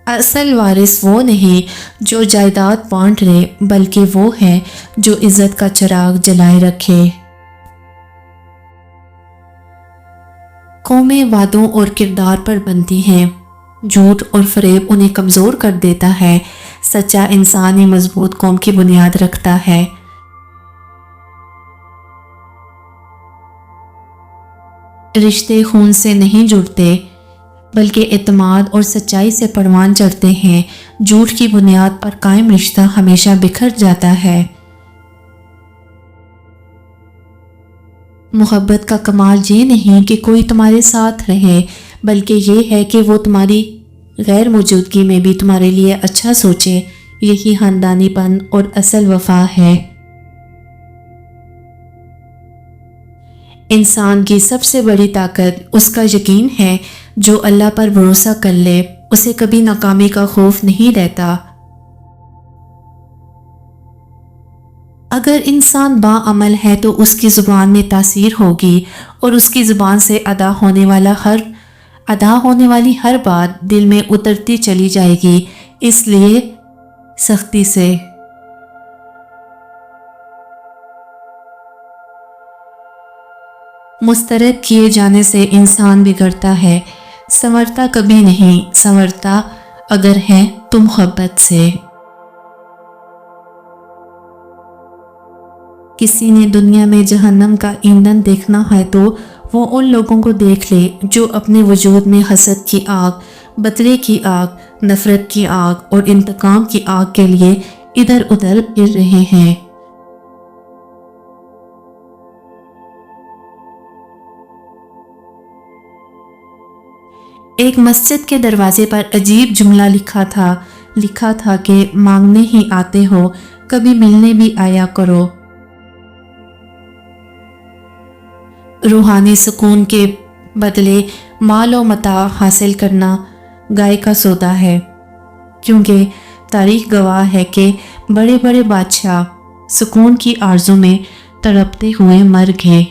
اصل وارث وہ نہیں جو جائیداد بانٹ لے، بلکہ وہ ہے جو عزت کا چراغ جلائے رکھے۔ قومیں وعدوں اور کردار پر بنتی ہیں، جھوٹ اور فریب انہیں کمزور کر دیتا ہے، سچا انسان ہی مضبوط قوم کی بنیاد رکھتا ہے۔ رشتے خون سے نہیں جڑتے، بلکہ اعتماد اور سچائی سے پروان چڑھتے ہیں۔ جھوٹ کی بنیاد پر قائم رشتہ ہمیشہ بکھر جاتا ہے۔ محبت کا کمال یہ نہیں کہ کوئی تمہارے ساتھ رہے، بلکہ یہ ہے کہ وہ تمہاری غیر موجودگی میں بھی تمہارے لیے اچھا سوچے۔ یہی خاندانی پن اور اصل وفا ہے۔ انسان کی سب سے بڑی طاقت اس کا یقین ہے۔ جو اللہ پر بھروسہ کر لے اسے کبھی ناکامی کا خوف نہیں رہتا۔ اگر انسان باعمل ہے تو اس کی زبان میں تاثیر ہوگی، اور اس کی زبان سے ادا ہونے والی ہر بات دل میں اترتی چلی جائے گی۔ اس لیے سختی سے مسترد کیے جانے سے انسان بگڑتا ہے، سنورتا کبھی نہیں۔ سنورتا اگر ہے تو محبت سے۔ کسی نے دنیا میں جہنم کا ایندھن دیکھنا ہے تو وہ ان لوگوں کو دیکھ لے جو اپنے وجود میں حسد کی آگ، بدلے کی آگ، نفرت کی آگ اور انتقام کی آگ کے لیے ادھر ادھر پھر رہے ہیں۔ ایک مسجد کے دروازے پر عجیب جملہ لکھا تھا کہ مانگنے ہی آتے ہو، کبھی ملنے بھی آیا کرو۔ روحانی سکون کے بدلے مال و متاع حاصل کرنا گائے کا سودا ہے، کیونکہ تاریخ گواہ ہے کہ بڑے بڑے بادشاہ سکون کی آرزو میں تڑپتے ہوئے مر گئے۔